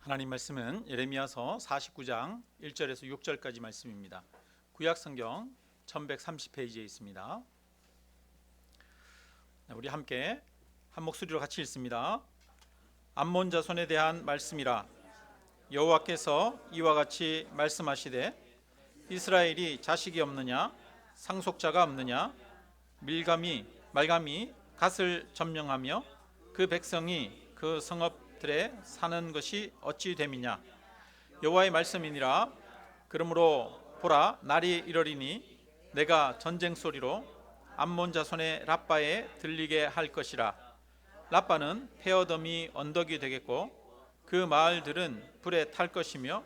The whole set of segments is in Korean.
하나님 말씀은 예레미야서 49장 1절에서 6절까지 말씀입니다. 구약성경 1130페이지에 있습니다. 우리 함께 한 목소리로 같이 읽습니다. 암몬 자손에 대한 말씀이라. 여호와께서 이와 같이 말씀하시되 이스라엘이 자식이 없느냐, 상속자가 없느냐, 말감이 갓을 점령하며 그 백성이 그 성읍들에 사는 것이 어찌 됨이냐. 여호와의 말씀이니라. 그러므로 보라, 날이 이러리니 내가 전쟁 소리로 암몬 자손의 라빠에 들리게 할 것이라. 라빠는 페어덤이 언덕이 되겠고 그 마을들은 불에 탈 것이며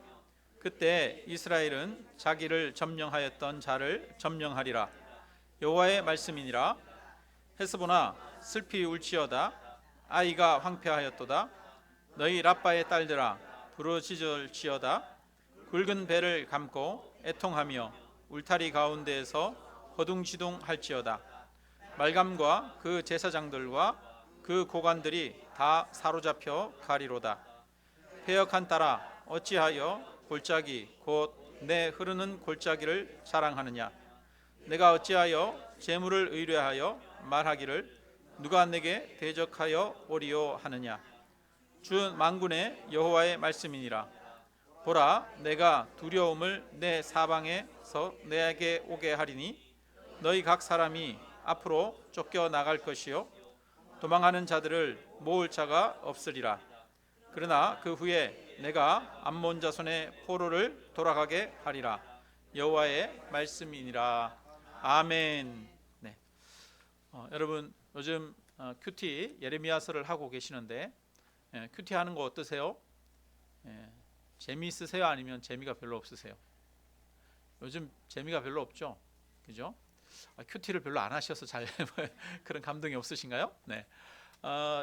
그때 이스라엘은 자기를 점령하였던 자를 점령하리라. 여호와의 말씀이니라. 헤스보나, 슬피 울지어다. 아이가 황폐하였도다. 너희 라빠의 딸들아, 부르짖을지어다. 굵은 배를 감고 애통하며 울타리 가운데에서 허둥지둥할지어다. 말감과 그 제사장들과 그 고관들이 다 사로잡혀 가리로다. 패역한 딸아, 어찌하여 골짜기 곧 내 흐르는 골짜기를 자랑하느냐. 내가 어찌하여 재물을 의뢰하여 말하기를 누가 내게 대적하여 오리요 하느냐. 주 만군의 여호와의 말씀이니라. 보라, 내가 두려움을 내 사방에서 내게 오게 하리니 너희 각 사람이 앞으로 쫓겨나갈 것이요 도망하는 자들을 모을 자가 없으리라. 그러나 그 후에 내가 암몬 자손의 포로를 돌아가게 하리라. 여호와의 말씀이니라. 아멘. 네. 여러분 요즘 큐티 예레미야서를 하고 계시는데 큐티 하는 거 어떠세요? 재미있으세요? 아니면 재미가 별로 없으세요? 요즘 재미가 별로 없죠? 그죠? 큐티를 별로 안 하셔서 잘 그런 감동이 없으신가요? 네.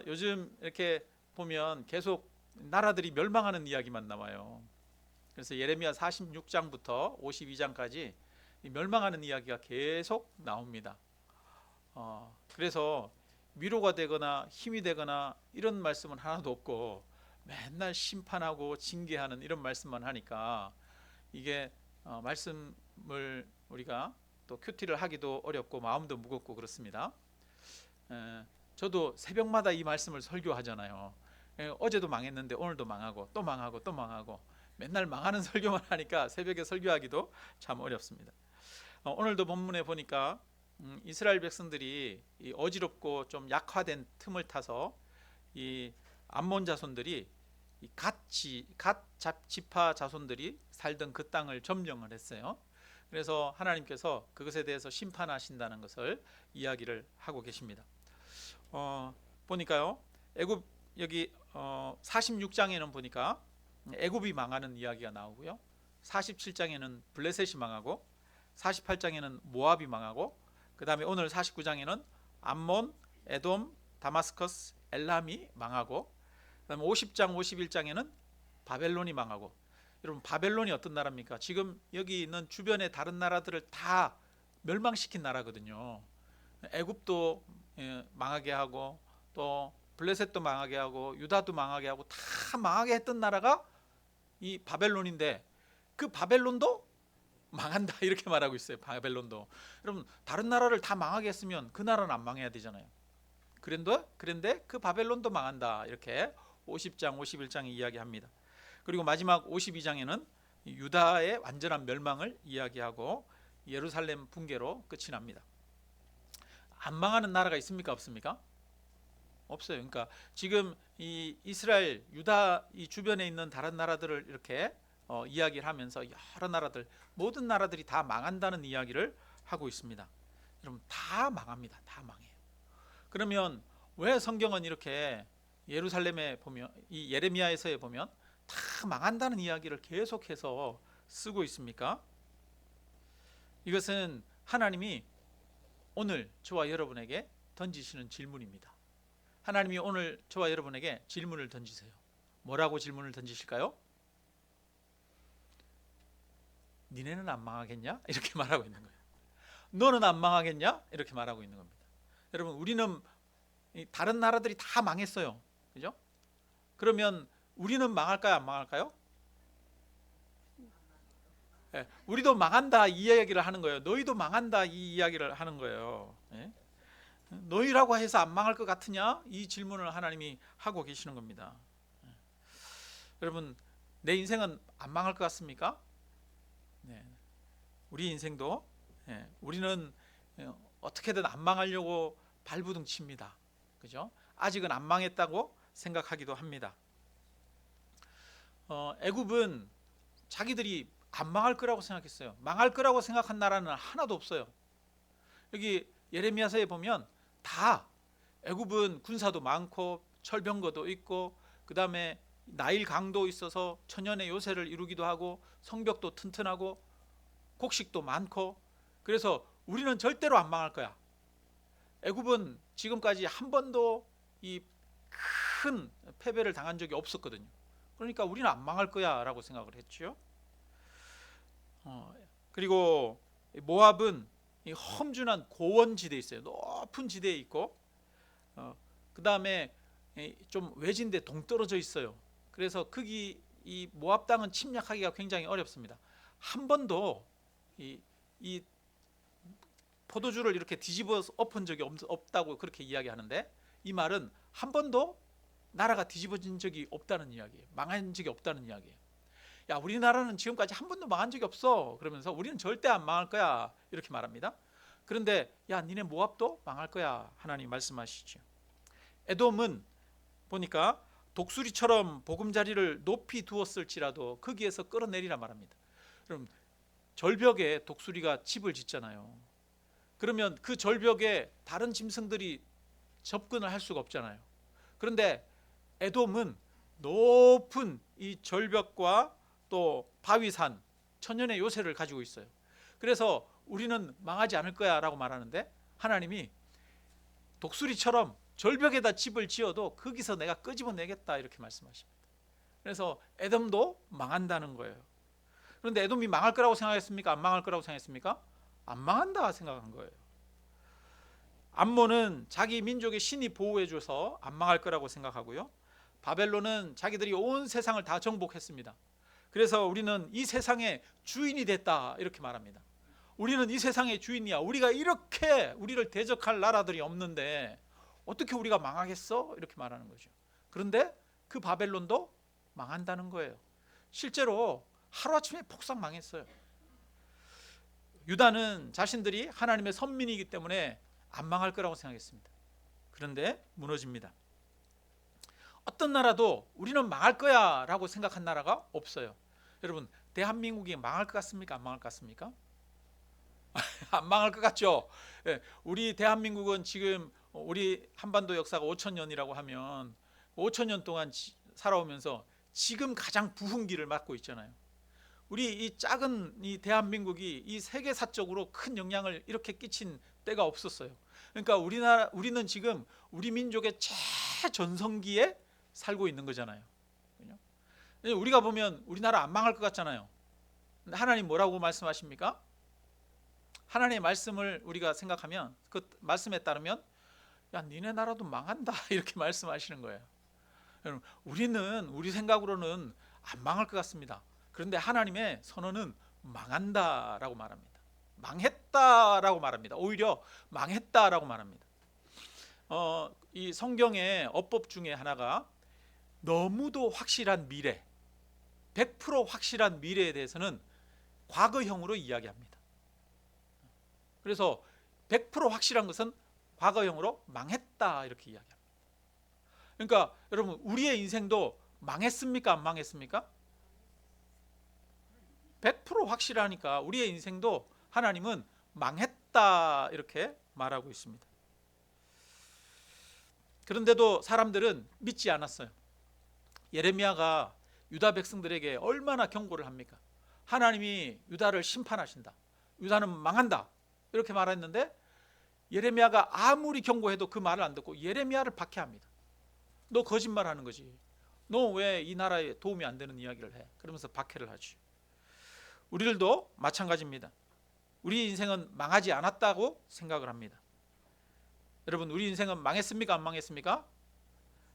요즘 이렇게 보면 계속 나라들이 멸망하는 이야기만 나와요. 그래서 예레미야 46장부터 52장까지 멸망하는 이야기가 계속 나옵니다. 그래서 위로가 되거나 힘이 되거나 이런 말씀은 하나도 없고 맨날 심판하고 징계하는 이런 말씀만 하니까 이게 말씀을 우리가 또 큐티를 하기도 어렵고 마음도 무겁고 그렇습니다. 저도 새벽마다 이 말씀을 설교하잖아요. 어제도 망했는데 오늘도 망하고 또 망하고 또 망하고 맨날 망하는 설교만 하니까 새벽에 설교하기도 참 어렵습니다. 오늘도 본문에 보니까 이스라엘 백성들이 이 어지럽고 좀 약화된 틈을 타서 이 암몬 자손들이 갓 지파 자손들이 살던 그 땅을 점령을 했어요. 그래서 하나님께서 그것에 대해서 심판하신다는 것을 이야기를 하고 계십니다. 보니까요, 애굽 여기 46장에는 보니까 애굽이 망하는 이야기가 나오고요, 47장에는 블레셋이 망하고 48장에는 모압이 망하고 그 다음에 오늘 49장에는 암몬, 에돔, 다마스커스, 엘람이 망하고 그 다음에 50장, 51장에는 바벨론이 망하고. 여러분, 바벨론이 어떤 나라입니까? 지금 여기 있는 주변의 다른 나라들을 다 멸망시킨 나라거든요. 애굽도 망하게 하고 또 블레셋도 망하게 하고 유다도 망하게 하고 다 망하게 했던 나라가 이 바벨론인데 그 바벨론도 망한다 이렇게 말하고 있어요. 바벨론도. 여러분, 다른 나라를 다 망하게 했으면 그 나라는 안 망해야 되잖아요. 그런데 그 바벨론도 망한다 이렇게 50장 51장에 이야기합니다. 그리고 마지막 52장에는 유다의 완전한 멸망을 이야기하고 예루살렘 붕괴로 끝이 납니다. 안 망하는 나라가 있습니까? 없습니까? 없어요. 그러니까 지금 이 이스라엘, 유다 이 주변에 있는 다른 나라들을 이렇게 이야기를 하면서 여러 나라들, 모든 나라들이 다 망한다는 이야기를 하고 있습니다. 여러분, 다 망합니다. 다 망해요. 그러면 왜 성경은 이렇게 예루살렘에 보면, 이 예레미야에서에 보면 다 망한다는 이야기를 계속해서 쓰고 있습니까? 이것은 하나님이 오늘 저와 여러분에게 던지시는 질문입니다. 하나님이 오늘 저와 여러분에게 질문을 던지세요. 뭐라고 질문을 던지실까요? 니네는 안 망하겠냐? 이렇게 말하고 있는 거예요. 너는 안 망하겠냐? 이렇게 말하고 있는 겁니다. 여러분, 우리는 다른 나라들이 다 망했어요. 그죠? 그러면 우리는 망할까요, 안 망할까요? 예, 우리도 망한다 이 이야기를 하는 거예요. 너희도 망한다 이 이야기를 하는 거예요. 예? 너희라고 해서 안 망할 것 같으냐? 이 질문을 하나님이 하고 계시는 겁니다. 여러분, 내 인생은 안 망할 것 같습니까? 네. 우리 인생도 우리는 어떻게든 안 망하려고 발부둥 칩니다. 그죠? 아직은 안 망했다고 생각하기도 합니다. 애굽은 자기들이 안 망할 거라고 생각했어요. 망할 거라고 생각한 나라는 하나도 없어요. 여기 예레미야서에 보면 다 애굽은 군사도 많고 철병거도 있고 그 다음에 나일 강도 있어서 천연의 요새를 이루기도 하고 성벽도 튼튼하고 곡식도 많고 그래서 우리는 절대로 안 망할 거야. 애굽은 지금까지 한 번도 이 큰 패배를 당한 적이 없었거든요. 그러니까 우리는 안 망할 거야 라고 생각을 했죠. 그리고 모압은 이 험준한 고원지대에 있어요. 높은 지대에 있고 그 다음에 좀 외진데 동떨어져 있어요. 그래서 거기 이 모압 땅은 침략하기가 굉장히 어렵습니다. 한 번도 이 포도주를 이렇게 뒤집어 엎은 적이 없다고 그렇게 이야기하는데 이 말은 한 번도 나라가 뒤집어진 적이 없다는 이야기예요. 망한 적이 없다는 이야기예요. 야, 우리나라는 지금까지 한 번도 망한 적이 없어. 그러면서 우리는 절대 안 망할 거야. 이렇게 말합니다. 그런데 야, 니네 모압도 망할 거야. 하나님 말씀하시죠. 에돔은 보니까 독수리처럼 보금자리를 높이 두었을지라도 거기에서 끌어내리라 말합니다. 그럼 절벽에 독수리가 집을 짓잖아요. 그러면 그 절벽에 다른 짐승들이 접근을 할 수가 없잖아요. 그런데 에돔은 높은 이 절벽과 또 바위산, 천연의 요새를 가지고 있어요. 그래서 우리는 망하지 않을 거야 라고 말하는데 하나님이 독수리처럼 절벽에다 집을 지어도 거기서 내가 끄집어내겠다 이렇게 말씀하십니다. 그래서 에돔도 망한다는 거예요. 그런데 에돔이 망할 거라고 생각했습니까? 안 망할 거라고 생각했습니까? 안 망한다 생각한 거예요. 암몬은 자기 민족의 신이 보호해줘서 안 망할 거라고 생각하고요. 바벨론은 자기들이 온 세상을 다 정복했습니다. 그래서 우리는 이 세상의 주인이 됐다 이렇게 말합니다. 우리는 이 세상의 주인이야. 우리가 이렇게 우리를 대적할 나라들이 없는데 어떻게 우리가 망하겠어? 이렇게 말하는 거죠. 그런데 그 바벨론도 망한다는 거예요. 실제로 하루아침에 폭삭 망했어요. 유다는 자신들이 하나님의 선민이기 때문에 안 망할 거라고 생각했습니다. 그런데 무너집니다. 어떤 나라도 우리는 망할 거야 라고 생각한 나라가 없어요. 여러분, 대한민국이 망할 것 같습니까? 안 망할 것 같습니까? 안 망할 것 같죠? 우리 대한민국은 지금 우리 한반도 역사가 5,000년이라고 하면 5,000년 동안 살아오면서 지금 가장 부흥기를 맞고 있잖아요. 우리 이 작은 이 대한민국이 이 세계사적으로 큰 영향을 이렇게 끼친 때가 없었어요. 그러니까 우리는 지금 우리 민족의 최전성기에 살고 있는 거잖아요. 우리가 보면 우리나라 안 망할 것 같잖아요. 근데 하나님 뭐라고 말씀하십니까? 하나님의 말씀을 우리가 생각하면 그 말씀에 따르면 야, 니네 나라도 망한다 이렇게 말씀하시는 거예요. 우리는 우리 생각으로는 안 망할 것 같습니다. 그런데 하나님의 선언은 망한다라고 말합니다. 망했다라고 말합니다. 오히려 망했다라고 말합니다. 이 성경의 어법 중에 하나가 너무도 확실한 미래, 100% 확실한 미래에 대해서는 과거형으로 이야기합니다. 그래서 100% 확실한 것은 과거형으로 망했다 이렇게 이야기합니다. 그러니까 여러분, 우리의 인생도 망했습니까? 안 망했습니까? 100% 확실하니까 우리의 인생도 하나님은 망했다 이렇게 말하고 있습니다. 그런데도 사람들은 믿지 않았어요. 예레미야가 유다 백성들에게 얼마나 경고를 합니까? 하나님이 유다를 심판하신다. 유다는 망한다. 이렇게 말했는데 예레미야가 아무리 경고해도 그 말을 안 듣고 예레미야를 박해합니다. 너 거짓말하는 거지. 너 왜 이 나라에 도움이 안 되는 이야기를 해? 그러면서 박해를 하지. 우리들도 마찬가지입니다. 우리 인생은 망하지 않았다고 생각을 합니다. 여러분, 우리 인생은 망했습니까? 안 망했습니까?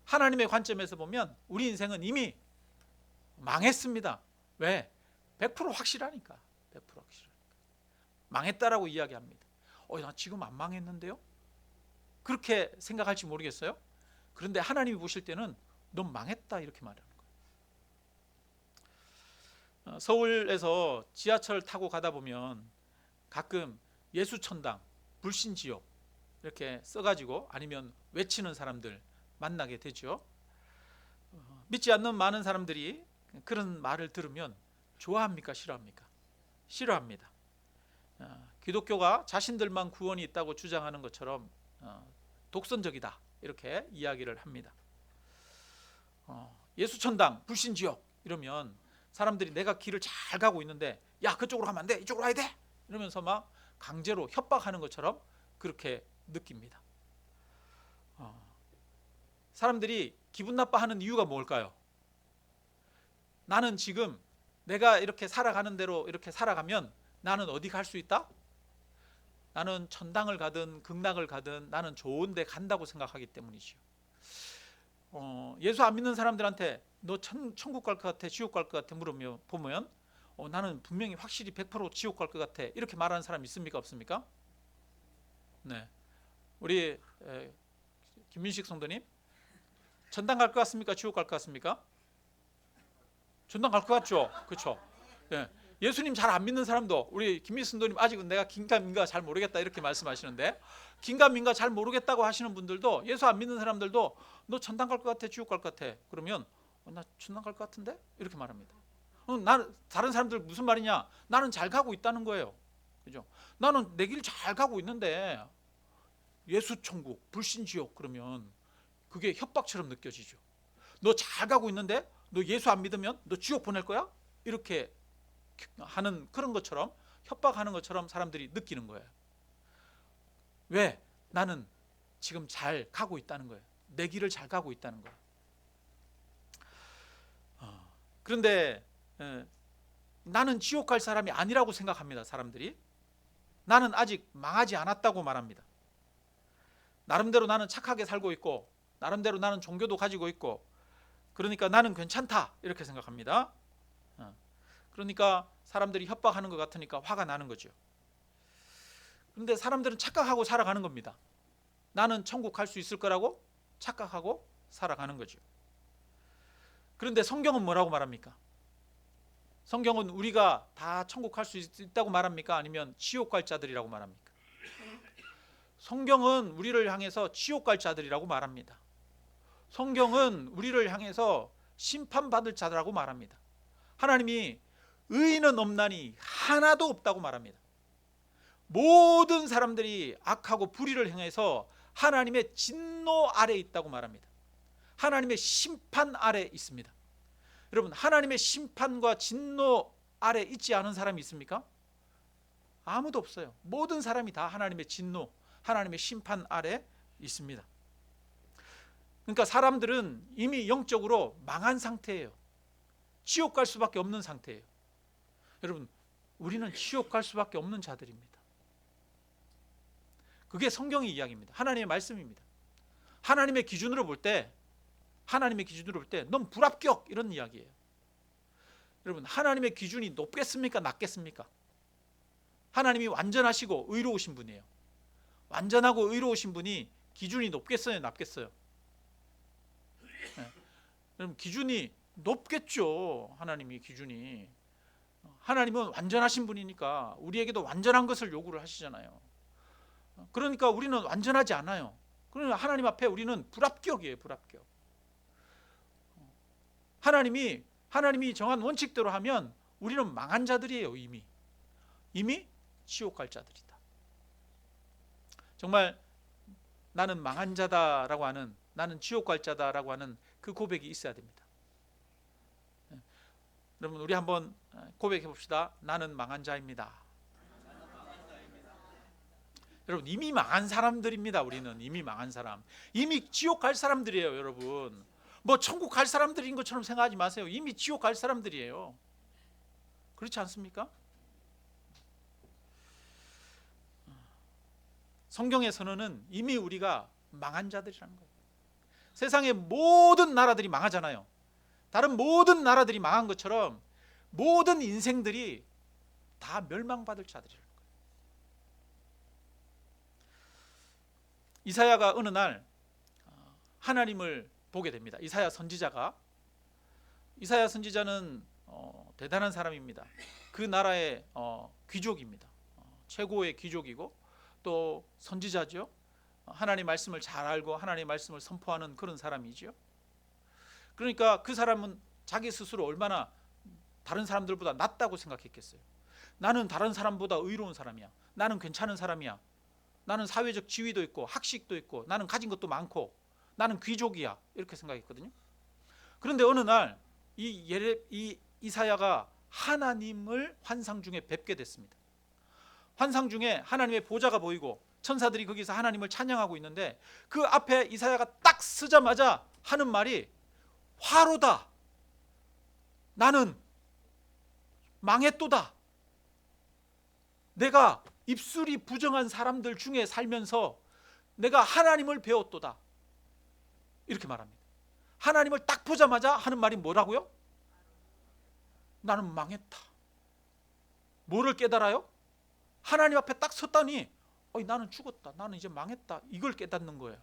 하나님의 관점에서 보면 우리 인생은 이미 망했습니다. 왜? 100% 확실하니까. 100% 확실하니까. 망했다라고 이야기합니다. 나 지금 안 망했는데요? 그렇게 생각할지 모르겠어요. 그런데 하나님이 보실 때는 넌 망했다 이렇게 말하는 거예요. 서울에서 지하철 타고 가다 보면 가끔 예수천당, 불신지옥 이렇게 써가지고 아니면 외치는 사람들 만나게 되죠. 믿지 않는 많은 사람들이 그런 말을 들으면 좋아합니까? 싫어합니까? 싫어합니다. 기독교가 자신들만 구원이 있다고 주장하는 것처럼 독선적이다 이렇게 이야기를 합니다. 예수천당, 불신지옥 이러면 사람들이 내가 길을 잘 가고 있는데 야 그쪽으로 가면 안 돼, 이쪽으로 가야 돼 이러면서 막 강제로 협박하는 것처럼 그렇게 느낍니다. 사람들이 기분 나빠하는 이유가 뭘까요? 나는 지금 내가 이렇게 살아가는 대로 이렇게 살아가면 나는 어디 갈 수 있다? 나는 천당을 가든 극락을 가든 나는 좋은 데 간다고 생각하기 때문이죠. 예수 안 믿는 사람들한테 너 천국 갈 것 같아, 지옥 갈 것 같아 물으면 보면 나는 분명히 확실히 100% 지옥 갈 것 같아 이렇게 말하는 사람 있습니까? 없습니까? 네, 우리 김민식 성도님 천당 갈 것 같습니까? 지옥 갈 것 같습니까? 천당 갈 것 같죠? 그렇죠? 네. 예수님 잘 안 믿는 사람도 우리 김민식 성도님 아직은 내가 긴가민가 잘 모르겠다 이렇게 말씀하시는데 긴가민가 잘 모르겠다고 하시는 분들도 예수 안 믿는 사람들도 너 천당 갈 것 같아, 지옥 갈 것 같아 그러면 나 천당 갈 것 같은데 이렇게 말합니다. 나는 다른 사람들 무슨 말이냐? 나는 잘 가고 있다는 거예요. 그죠? 나는 내 길 잘 가고 있는데 예수 천국, 불신 지옥 그러면 그게 협박처럼 느껴지죠. 너 잘 가고 있는데 너 예수 안 믿으면 너 지옥 보낼 거야? 이렇게 하는 그런 것처럼 협박하는 것처럼 사람들이 느끼는 거예요. 왜? 나는 지금 잘 가고 있다는 거예요. 내 길을 잘 가고 있다는 거예요. 그런데 나는 지옥 갈 사람이 아니라고 생각합니다. 사람들이. 나는 아직 망하지 않았다고 말합니다. 나름대로 나는 착하게 살고 있고 나름대로 나는 종교도 가지고 있고 그러니까 나는 괜찮다 이렇게 생각합니다. 그러니까 사람들이 협박하는 것 같으니까 화가 나는 거죠. 그런데 사람들은 착각하고 살아가는 겁니다. 나는 천국 갈 수 있을 거라고 착각하고 살아가는 거죠. 그런데 성경은 뭐라고 말합니까? 성경은 우리가 다 천국 갈 수 있다고 말합니까? 아니면 지옥 갈 자들이라고 말합니까? 성경은 우리를 향해서 지옥 갈 자들이라고 말합니다. 성경은 우리를 향해서 심판받을 자들이라고 말합니다. 하나님이 의인은 없나니 하나도 없다고 말합니다. 모든 사람들이 악하고 불의를 행해서 하나님의 진노 아래 있다고 말합니다. 하나님의 심판 아래 있습니다. 여러분, 하나님의 심판과 진노 아래 있지 않은 사람이 있습니까? 아무도 없어요. 모든 사람이 다 하나님의 진노, 하나님의 심판 아래 있습니다. 그러니까 사람들은 이미 영적으로 망한 상태예요. 지옥 갈 수밖에 없는 상태예요. 여러분, 우리는 지옥 갈 수밖에 없는 자들입니다. 그게 성경의 이야기입니다. 하나님의 말씀입니다. 하나님의 기준으로 볼 때 넌 불합격 이런 이야기예요. 여러분, 하나님의 기준이 높겠습니까? 낮겠습니까? 하나님이 완전하시고 의로우신 분이에요. 완전하고 의로우신 분이 기준이 높겠어요? 낮겠어요? 네. 여러분, 기준이 높겠죠. 하나님이 기준이. 하나님은 완전하신 분이니까 우리에게도 완전한 것을 요구를 하시잖아요. 그러니까 우리는 완전하지 않아요. 그러나 하나님 앞에 우리는 불합격이에요. 불합격. 하나님이 정한 원칙대로 하면 우리는 망한 자들이에요. 이미 지옥 갈 자들이다. 정말 나는 망한 자다라고 하는, 나는 지옥 갈 자다라고 하는 그 고백이 있어야 됩니다. 여러분, 우리 한번 고백해 봅시다. 나는 망한 자입니다. 여러분, 이미 망한 사람들입니다. 우리는 이미 망한 사람, 이미 지옥 갈 사람들이에요. 여러분, 뭐 천국 갈 사람들인 것처럼 생각하지 마세요. 이미 지옥 갈 사람들이에요. 그렇지 않습니까? 성경의 선언은 이미 우리가 망한 자들이라는 거예요. 세상의 모든 나라들이 망하잖아요. 다른 모든 나라들이 망한 것처럼 모든 인생들이 다 멸망받을 자들이라는 거예요. 이사야가 어느 날 하나님을 보게 됩니다. 이사야 선지자는 대단한 사람입니다. 그 나라의 귀족입니다. 최고의 귀족이고 또 선지자죠. 하나님의 말씀을 잘 알고 하나님의 말씀을 선포하는 그런 사람이죠. 그러니까 그 사람은 자기 스스로 얼마나 다른 사람들보다 낫다고 생각했겠어요. 나는 다른 사람보다 의로운 사람이야. 나는 괜찮은 사람이야. 나는 사회적 지위도 있고 학식도 있고 나는 가진 것도 많고 나는 귀족이야. 이렇게 생각했거든요. 그런데 어느 날 이 이사야가 하나님을 환상 중에 뵙게 됐습니다. 환상 중에 하나님의 보좌가 보이고 천사들이 거기서 하나님을 찬양하고 있는데 그 앞에 이사야가 딱 서자마자 하는 말이 화로다. 나는 망했도다. 내가 입술이 부정한 사람들 중에 살면서 내가 하나님을 배웠도다. 이렇게 말합니다. 하나님을 딱 보자마자 하는 말이 뭐라고요? 나는 망했다. 뭐를 깨달아요? 하나님 앞에 딱 섰다니 나는 죽었다. 나는 이제 망했다. 이걸 깨닫는 거예요.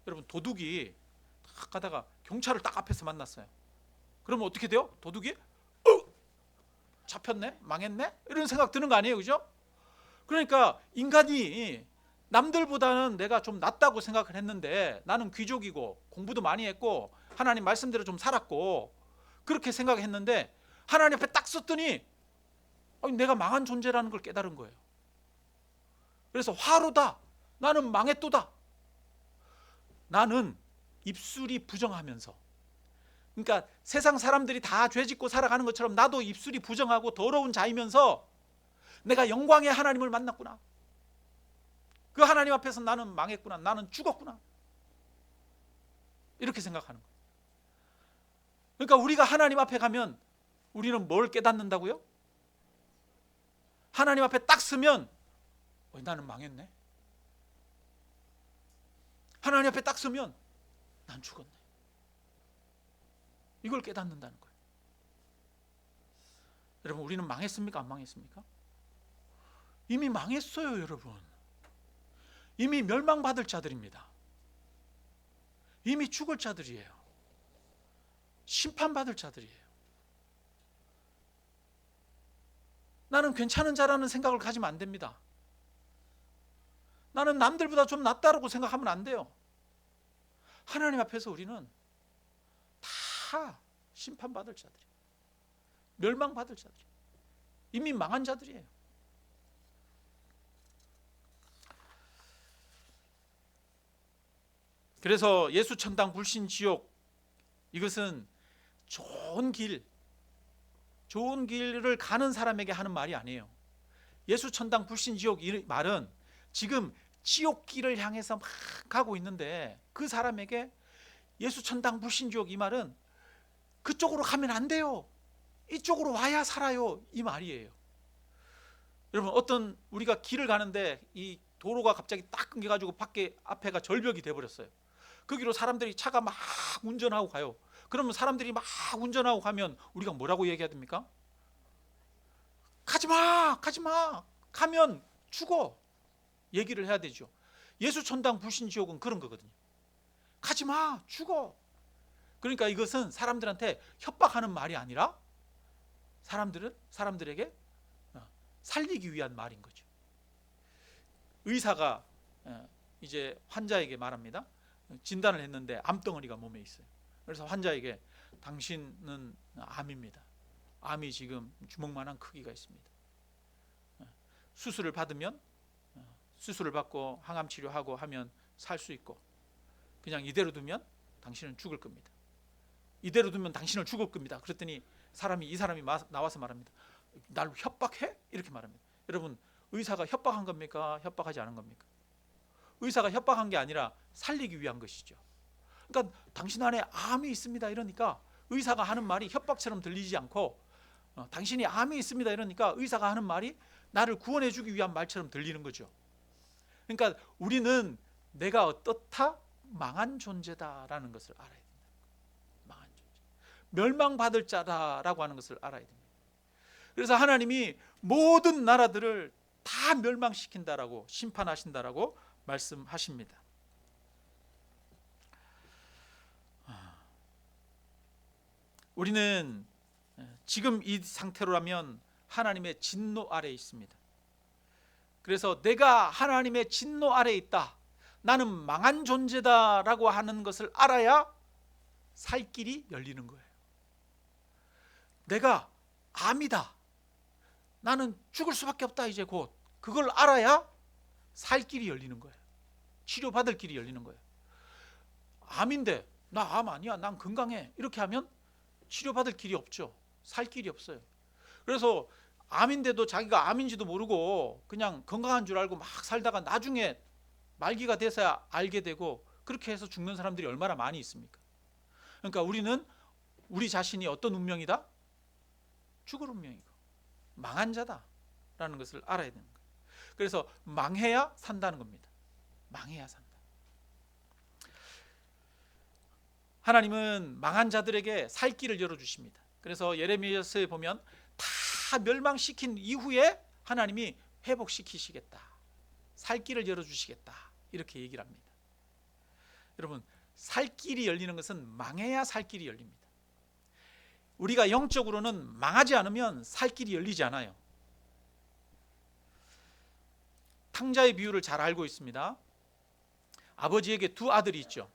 여러분, 도둑이 딱 가다가 경찰을 딱 앞에서 만났어요. 그러면 어떻게 돼요? 도둑이 잡혔네? 망했네? 이런 생각 드는 거 아니에요? 그죠? 그러니까 인간이 남들보다는 내가 좀 낫다고 생각을 했는데 나는 귀족이고 공부도 많이 했고 하나님 말씀대로 좀 살았고 그렇게 생각했는데 하나님 앞에 딱 섰더니 내가 망한 존재라는 걸 깨달은 거예요. 그래서 화로다. 나는 망했도다. 나는 입술이 부정하면서, 그러니까 세상 사람들이 다 죄짓고 살아가는 것처럼 나도 입술이 부정하고 더러운 자이면서 내가 영광의 하나님을 만났구나. 그 하나님 앞에서 나는 망했구나. 나는 죽었구나. 이렇게 생각하는 거예요. 그러니까 우리가 하나님 앞에 가면 우리는 뭘 깨닫는다고요? 하나님 앞에 딱 서면 나는 망했네. 하나님 앞에 딱 서면 난 죽었네. 이걸 깨닫는다는 거예요. 여러분, 우리는 망했습니까? 안 망했습니까? 이미 망했어요, 여러분. 이미 멸망받을 자들입니다. 이미 죽을 자들이에요. 심판받을 자들이에요. 나는 괜찮은 자라는 생각을 가지면 안 됩니다. 나는 남들보다 좀 낫다라고 생각하면 안 돼요. 하나님 앞에서 우리는 다 심판받을 자들이에요. 멸망받을 자들이에요. 이미 망한 자들이에요. 그래서 예수 천당 불신 지옥, 이것은 좋은 길을 가는 사람에게 하는 말이 아니에요. 예수 천당 불신 지옥 이 말은 지금 지옥 길을 향해서 막 가고 있는데 그 사람에게 예수 천당 불신 지옥 이 말은 그쪽으로 가면 안 돼요. 이쪽으로 와야 살아요. 이 말이에요. 여러분, 어떤 우리가 길을 가는데 이 도로가 갑자기 딱 끊겨가지고 밖에 앞에가 절벽이 돼버렸어요. 거기로 사람들이 차가 막 운전하고 가요. 그러면 사람들이 막 운전하고 가면 우리가 뭐라고 얘기해야 됩니까? 가지마, 가지마. 가면 죽어. 얘기를 해야 되죠. 예수 천당 불신 지옥은 그런 거거든요. 가지마, 죽어. 그러니까 이것은 사람들한테 협박하는 말이 아니라 사람들에게 살리기 위한 말인 거죠. 의사가 이제 환자에게 말합니다. 진단을 했는데 암덩어리가 몸에 있어요. 그래서 환자에게 당신은 암입니다. 암이 지금 주먹만한 크기가 있습니다. 수술을 받으면 수술을 받고 항암 치료하고 하면 살 수 있고, 그냥 이대로 두면 당신은 죽을 겁니다. 이대로 두면 당신을 죽을 겁니다. 그랬더니 이 사람이 나와서 말합니다. 날 협박해? 이렇게 말합니다. 여러분, 의사가 협박한 겁니까? 협박하지 않은 겁니까? 의사가 협박한 게 아니라 살리기 위한 것이죠. 그러니까 당신 안에 암이 있습니다 이러니까 의사가 하는 말이 협박처럼 들리지 않고 당신이 암이 있습니다 이러니까 의사가 하는 말이 나를 구원해 주기 위한 말처럼 들리는 거죠. 그러니까 우리는 내가 어떻다? 망한 존재다라는 것을 알아야 된다. 망한 존재. 멸망받을 자다라고 하는 것을 알아야 됩니다. 그래서 하나님이 모든 나라들을 다 멸망시킨다라고, 심판하신다라고 말씀하십니다. 우리는 지금 이 상태로라면 하나님의 진노 아래에 있습니다. 그래서 내가 하나님의 진노 아래에 있다, 나는 망한 존재다라고 하는 것을 알아야 살 길이 열리는 거예요. 내가 암이다, 나는 죽을 수밖에 없다, 이제 곧 그걸 알아야 살 길이 열리는 거예요. 치료받을 길이 열리는 거예요. 암인데 나 암 아니야, 난 건강해, 이렇게 하면 치료받을 길이 없죠. 살 길이 없어요. 그래서 암인데도 자기가 암인지도 모르고 그냥 건강한 줄 알고 막 살다가 나중에 말기가 돼서야 알게 되고, 그렇게 해서 죽는 사람들이 얼마나 많이 있습니까? 그러니까 우리는 우리 자신이 어떤 운명이다? 죽을 운명이고 망한 자다라는 것을 알아야 되는 거예요. 그래서 망해야 산다는 겁니다. 망해야 산다. 하나님은 망한 자들에게 살 길을 열어주십니다. 그래서 예레미야서에 보면 다 멸망시킨 이후에 하나님이 회복시키시겠다, 살 길을 열어주시겠다, 이렇게 얘기를 합니다. 여러분, 살 길이 열리는 것은 망해야 살 길이 열립니다. 우리가 영적으로는 망하지 않으면 살 길이 열리지 않아요. 탕자의 비유를 잘 알고 있습니다. 아버지에게 두 아들이 있죠.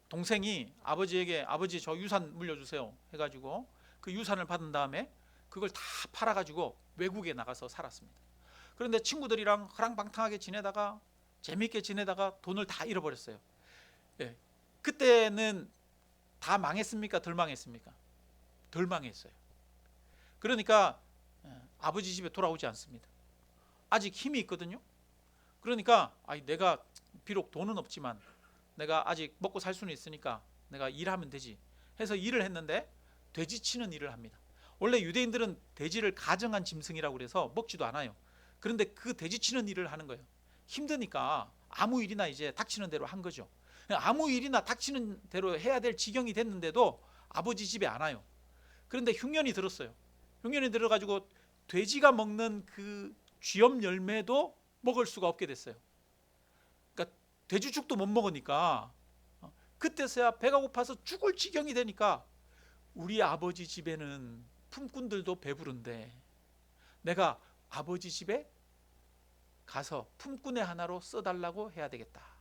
동생이 아버지에게 아버지 저 유산 물려주세요 해가지고 그 유산을 받은 다음에 그걸 다 팔아가지고 외국에 나가서 살았습니다. 그런데 친구들이랑 허랑방탕하게 지내다가 재미있게 지내다가 돈을 다 잃어버렸어요. 그때는 다 망했습니까? 덜 망했습니까? 덜 망했어요. 그러니까 아버지 집에 돌아오지 않습니다. 아직 힘이 있거든요. 그러니까 내가 비록 돈은 없지만 내가 아직 먹고 살 수는 있으니까 내가 일하면 되지 해서 일을 했는데 돼지 치는 일을 합니다. 원래 유대인들은 돼지를 가정한 짐승이라고 그래서 먹지도 않아요. 그런데 그 돼지 치는 일을 하는 거예요. 힘드니까 아무 일이나 이제 닥치는 대로 한 거죠. 아무 일이나 닥치는 대로 해야 될 지경이 됐는데도 아버지 집에 안 와요. 그런데 흉년이 들었어요. 흉년이 들어가지고 돼지가 먹는 그 쥐염 열매도 먹을 수가 없게 됐어요. 그러니까 돼지죽도 못 먹으니까 그때서야 배가 고파서 죽을 지경이 되니까 우리 아버지 집에는 품꾼들도 배부른데 내가 아버지 집에 가서 품꾼의 하나로 써달라고 해야 되겠다.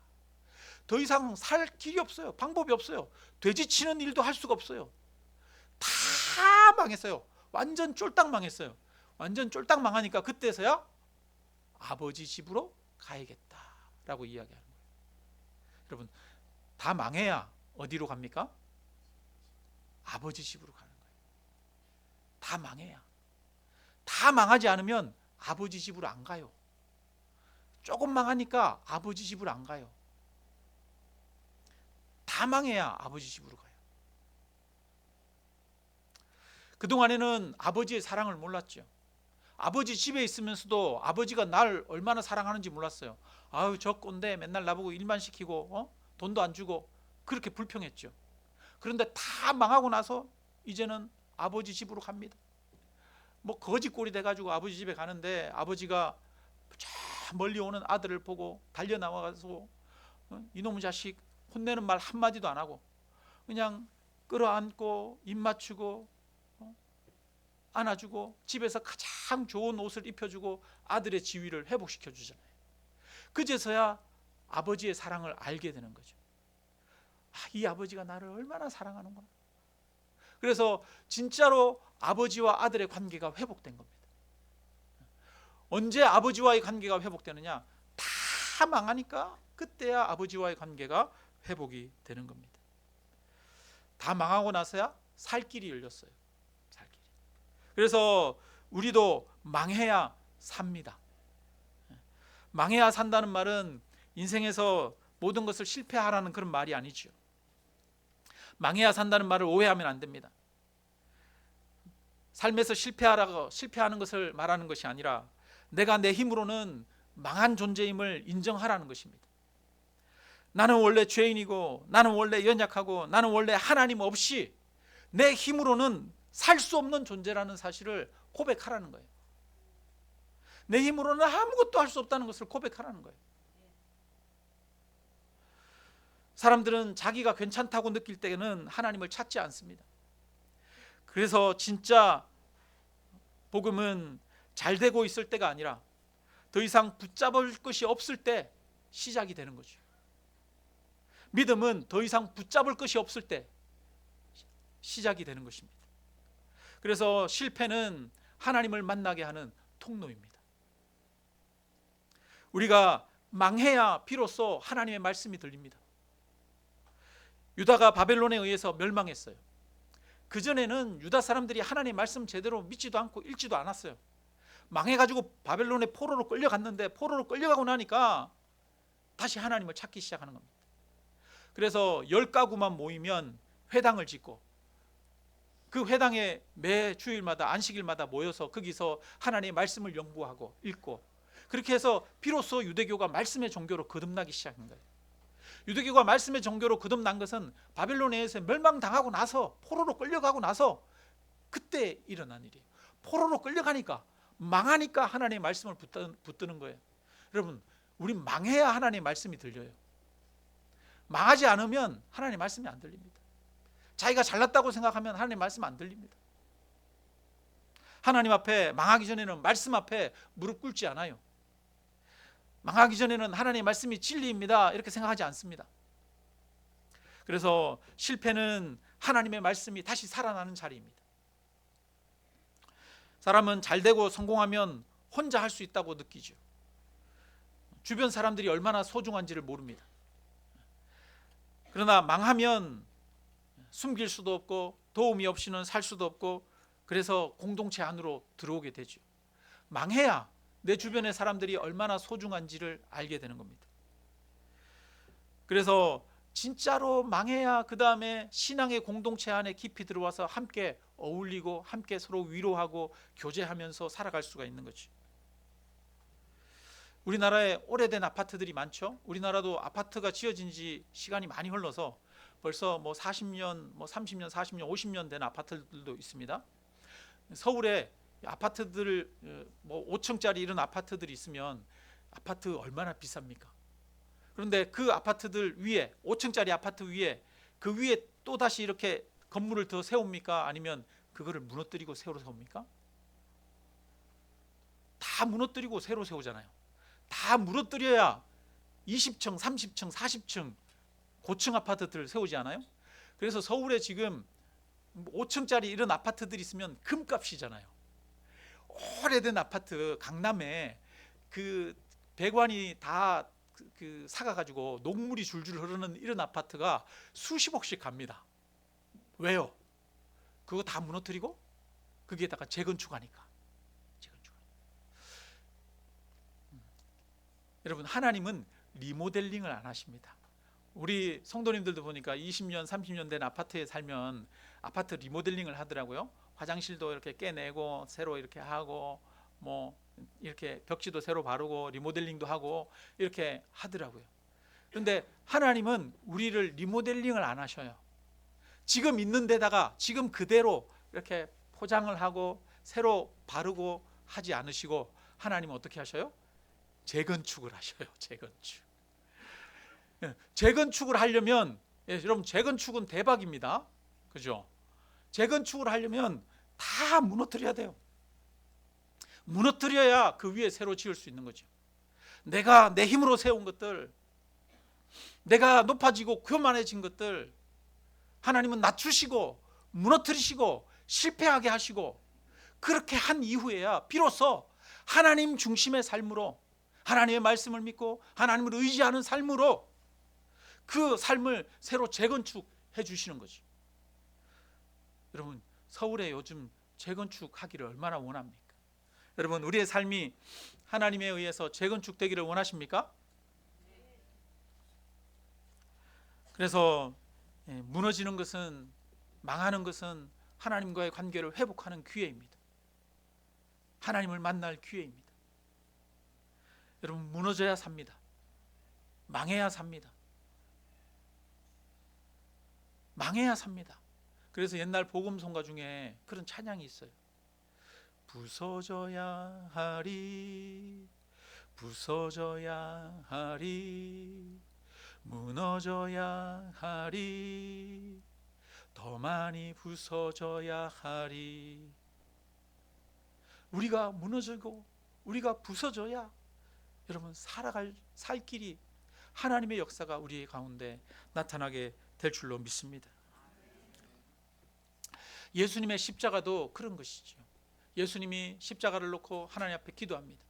더 이상 살 길이 없어요. 방법이 없어요. 돼지 치는 일도 할 수가 없어요. 다 망했어요. 완전 쫄딱 망했어요. 완전 쫄딱 망하니까 그때서야 아버지 집으로 가야겠다라고 이야기하는 거예요. 여러분, 다 망해야 어디로 갑니까? 아버지 집으로 가는 거예요. 다 망해야. 다 망하지 않으면 아버지 집으로 안 가요. 조금 망하니까 아버지 집으로 안 가요. 다 망해야 아버지 집으로 가요. 그동안에는 아버지의 사랑을 몰랐죠. 아버지 집에 있으면서도 아버지가 날 얼마나 사랑하는지 몰랐어요. 아유, 저 꼰대 맨날 나보고 일만 시키고 돈도 안 주고 그렇게 불평했죠. 그런데 다 망하고 나서 이제는 아버지 집으로 갑니다. 뭐 거지꼴이 돼가지고 아버지 집에 가는데 아버지가 저 멀리 오는 아들을 보고 달려 나와서 이놈의 자식 혼내는 말 한마디도 안 하고 그냥 끌어안고 입 맞추고 안아주고 집에서 가장 좋은 옷을 입혀주고 아들의 지위를 회복시켜 주잖아요. 그제서야 아버지의 사랑을 알게 되는 거죠. 이 아버지가 나를 얼마나 사랑하는구나. 그래서 진짜로 아버지와 아들의 관계가 회복된 겁니다. 언제 아버지와의 관계가 회복되느냐? 다 망하니까 그때야 아버지와의 관계가 회복이 되는 겁니다. 다 망하고 나서야 살 길이 열렸어요. 살 길이. 그래서 우리도 망해야 삽니다. 망해야 산다는 말은 인생에서 모든 것을 실패하라는 그런 말이 아니죠. 망해야 산다는 말을 오해하면 안 됩니다. 삶에서 실패하는 것을 말하는 것이 아니라 내가 내 힘으로는 망한 존재임을 인정하라는 것입니다. 나는 원래 죄인이고 나는 원래 연약하고 나는 원래 하나님 없이 내 힘으로는 살 수 없는 존재라는 사실을 고백하라는 거예요. 내 힘으로는 아무것도 할 수 없다는 것을 고백하라는 거예요. 사람들은 자기가 괜찮다고 느낄 때는 하나님을 찾지 않습니다. 그래서 진짜 복음은 잘 되고 있을 때가 아니라 더 이상 붙잡을 것이 없을 때 시작이 되는 거죠. 믿음은 더 이상 붙잡을 것이 없을 때 시작이 되는 것입니다. 그래서 실패는 하나님을 만나게 하는 통로입니다. 우리가 망해야 비로소 하나님의 말씀이 들립니다. 유다가 바벨론에 의해서 멸망했어요. 그전에는 유다 사람들이 하나님의 말씀 제대로 믿지도 않고 읽지도 않았어요. 망해가지고 바벨론에 포로로 끌려갔는데, 포로로 끌려가고 나니까 다시 하나님을 찾기 시작하는 겁니다. 그래서 10가구만 모이면 회당을 짓고, 그 회당에 매 주일마다 안식일마다 모여서 거기서 하나님의 말씀을 연구하고 읽고, 그렇게 해서 비로소 유대교가 말씀의 종교로 거듭나기 시작한 거예요. 유대교가 말씀의 종교로 거듭난 것은 바벨론에 의해서 멸망당하고 나서, 포로로 끌려가고 나서 그때 일어난 일이에요. 포로로 끌려가니까, 망하니까 하나님의 말씀을 붙드는 거예요. 여러분, 우리 망해야 하나님의 말씀이 들려요. 망하지 않으면 하나님의 말씀이 안 들립니다. 자기가 잘났다고 생각하면 하나님의 말씀 안 들립니다. 하나님 앞에, 망하기 전에는 말씀 앞에 무릎 꿇지 않아요. 망하기 전에는 하나님의 말씀이 진리입니다 이렇게 생각하지 않습니다. 그래서 실패는 하나님의 말씀이 다시 살아나는 자리입니다. 사람은 잘되고 성공하면 혼자 할 수 있다고 느끼죠. 주변 사람들이 얼마나 소중한지를 모릅니다. 그러나 망하면 숨길 수도 없고 도움이 없이는 살 수도 없고, 그래서 공동체 안으로 들어오게 되죠. 망해야 내 주변의 사람들이 얼마나 소중한지를 알게 되는 겁니다. 그래서 진짜로 망해야 그 다음에 신앙의 공동체 안에 깊이 들어와서 함께 어울리고 함께 서로 위로하고 교제하면서 살아갈 수가 있는 거죠. 우리나라에 오래된 아파트들이 많죠. 우리나라도 아파트가 지어진 지 시간이 많이 흘러서 벌써 40년, 30년, 40년, 50년 된 아파트들도 있습니다. 서울에 아파트들 5층짜리 이런 아파트들이 있으면 아파트 얼마나 비쌉니까? 그런데 그 아파트들 위에, 5층짜리 아파트 위에, 그 위에 또 다시 이렇게 건물을 더 세웁니까? 아니면 그거를 무너뜨리고 새로 세웁니까? 다 무너뜨리고 새로 세우잖아요. 다 무너뜨려야 20층, 30층, 40층 고층 아파트들을 세우지 않아요? 그래서 서울에 지금 5층짜리 이런 아파트들이 있으면 금값이잖아요. 오래된 아파트, 강남에 그 배관이 다 사가가지고 녹물이 줄줄 흐르는 이런 아파트가 수십억씩 갑니다. 왜요? 그거 다 무너뜨리고 거기에다가 재건축하니까. 여러분, 하나님은 리모델링을 안 하십니다. 우리 성도님들도 보니까 20년, 30년 된 아파트에 살면 아파트 리모델링을 하더라고요. 화장실도 이렇게 깨내고 새로 이렇게 하고, 이렇게 벽지도 새로 바르고 리모델링도 하고 이렇게 하더라고요. 그런데 하나님은 우리를 리모델링을 안 하셔요. 지금 있는 데다가 지금 그대로 이렇게 포장을 하고 새로 바르고 하지 않으시고, 하나님은 어떻게 하셔요? 재건축을 하셔요. 재건축을 하려면, 여러분, 재건축은 대박입니다. 그죠? 재건축을 하려면 다 무너뜨려야 돼요. 무너뜨려야 그 위에 새로 지을 수 있는 거죠. 내가 내 힘으로 세운 것들, 내가 높아지고 교만해진 것들, 하나님은 낮추시고 무너뜨리시고 실패하게 하시고, 그렇게 한 이후에야 비로소 하나님 중심의 삶으로, 하나님의 말씀을 믿고 하나님을 의지하는 삶으로 그 삶을 새로 재건축해 주시는 거죠. 여러분, 서울에 요즘 재건축하기를 얼마나 원합니까? 여러분, 우리의 삶이 하나님에 의해서 재건축되기를 원하십니까? 그래서 무너지는 것은, 망하는 것은 하나님과의 관계를 회복하는 기회입니다. 하나님을 만날 기회입니다. 여러분, 무너져야 삽니다. 망해야 삽니다. 망해야 삽니다. 그래서 옛날 복음송가 중에 그런 찬양이 있어요. 부서져야 하리, 부서져야 하리, 무너져야 하리, 더 많이 부서져야 하리. 우리가 무너지고 우리가 부서져야 여러분 살 길이, 하나님의 역사가 우리 가운데 나타나게 될 줄로 믿습니다. 예수님의 십자가도 그런 것이죠. 예수님이 십자가를 놓고 하나님 앞에 기도합니다.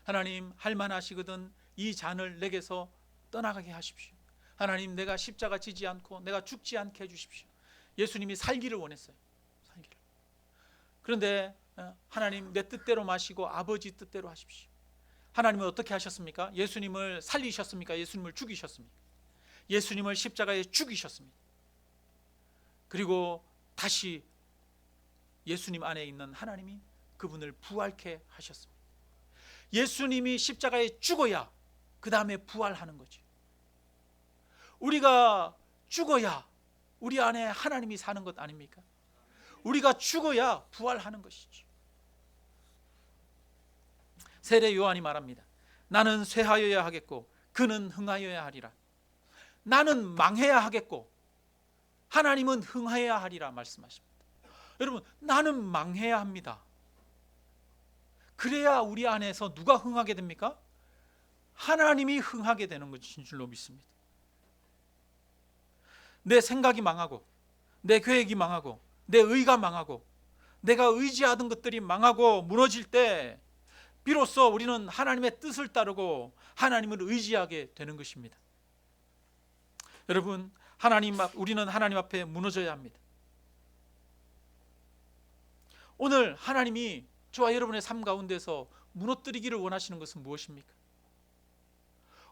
하나님, 할만하시거든 이 잔을 내게서 떠나가게 하십시오. 하나님, 내가 십자가 지지 않고 내가 죽지 않게 해주십시오. 예수님이 살기를 원했어요. 살기를. 그런데 하나님, 내 뜻대로 마시고 아버지 뜻대로 하십시오. 하나님은 어떻게 하셨습니까? 예수님을 살리셨습니까? 예수님을 죽이셨습니까? 예수님을 십자가에 죽이셨습니다. 그리고 다시 예수님 안에 있는 하나님이 그분을 부활케 하셨습니다. 예수님이 십자가에 죽어야 그 다음에 부활하는 거죠. 우리가 죽어야 우리 안에 하나님이 사는 것 아닙니까? 우리가 죽어야 부활하는 것이죠. 세례 요한이 말합니다. 나는 쇠하여야 하겠고 그는 흥하여야 하리라. 나는 망해야 하겠고 하나님은 흥하여야 하리라 말씀하십니다. 여러분, 나는 망해야 합니다. 그래야 우리 안에서 누가 흥하게 됩니까? 하나님이 흥하게 되는 것인 줄로 믿습니다. 내 생각이 망하고 내 계획이 망하고 내 의가 망하고 내가 의지하던 것들이 망하고 무너질 때 비로소 우리는 하나님의 뜻을 따르고 하나님을 의지하게 되는 것입니다. 여러분, 우리는 하나님 앞에 무너져야 합니다. 오늘 하나님이 저와 여러분의 삶 가운데서 무너뜨리기를 원하시는 것은 무엇입니까?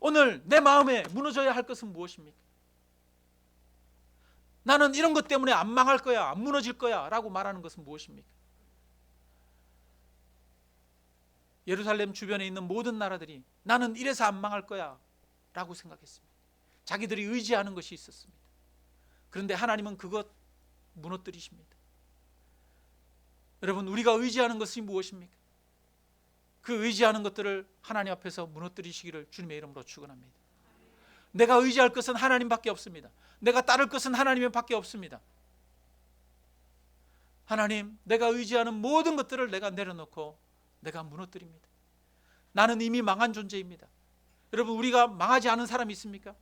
오늘 내 마음에 무너져야 할 것은 무엇입니까? 나는 이런 것 때문에 안 망할 거야, 안 무너질 거야 라고 말하는 것은 무엇입니까? 예루살렘 주변에 있는 모든 나라들이 나는 이래서 안 망할 거야 라고 생각했습니다. 자기들이 의지하는 것이 있었습니다. 그런데 하나님은 그것 무너뜨리십니다. 여러분, 우리가 의지하는 것이 무엇입니까? 그 의지하는 것들을 하나님 앞에서 무너뜨리시기를 주님의 이름으로 축원합니다. 내가 의지할 것은 하나님밖에 없습니다. 내가 따를 것은 하나님밖에 없습니다. 하나님, 내가 의지하는 모든 것들을 내가 내려놓고 내가 무너뜨립니다. 나는 이미 망한 존재입니다. 여러분, 우리가 망하지 않은 사람이 있습니까?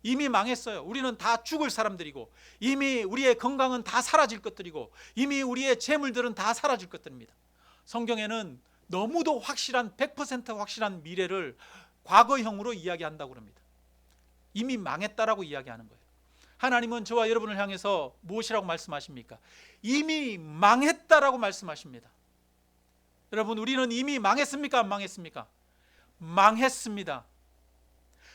이미 망했어요. 우리는 다 죽을 사람들이고 이미 우리의 건강은 다 사라질 것들이고 이미 우리의 재물들은 다 사라질 것들입니다. 성경에는 너무도 확실한 100% 확실한 미래를 과거형으로 이야기한다고 합니다. 이미 망했다라고 이야기하는 거예요. 하나님은 저와 여러분을 향해서 무엇이라고 말씀하십니까? 이미 망했다라고 말씀하십니다. 여러분, 우리는 이미 망했습니까? 안 망했습니까? 망했습니다.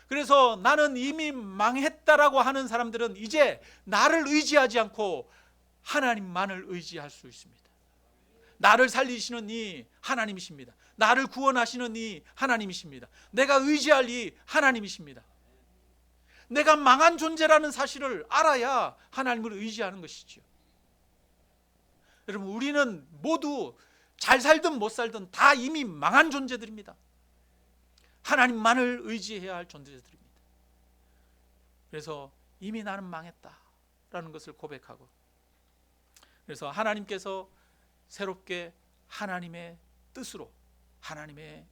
그래서 나는 이미 망했다라고 하는 사람들은 이제 나를 의지하지 않고 하나님만을 의지할 수 있습니다. 나를 살리시는 이 하나님이십니다. 나를 구원하시는 이 하나님이십니다. 내가 의지할 이 하나님이십니다. 내가 망한 존재라는 사실을 알아야 하나님을 의지하는 것이죠. 여러분, 우리는 모두 잘 살든 못 살든 다 이미 망한 존재들입니다. 하나님만을 의지해야 할 존재들입니다. 그래서 이미 나는 망했다라는 것을 고백하고, 그래서 하나님께서 새롭게 하나님의 뜻으로, 하나님의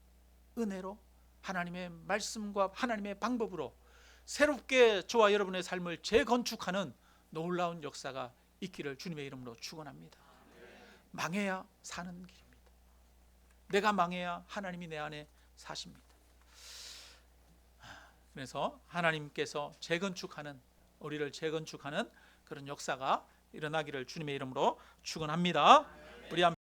은혜로, 하나님의 말씀과 하나님의 방법으로 새롭게 저와 여러분의 삶을 재건축하는 놀라운 역사가 있기를 주님의 이름으로 축원합니다. 망해야 사는 길입니다. 내가 망해야 하나님이 내 안에 사십니다. 그래서 하나님께서 재건축하는, 우리를 재건축하는 그런 역사가 일어나기를 주님의 이름으로 축원합니다. 우리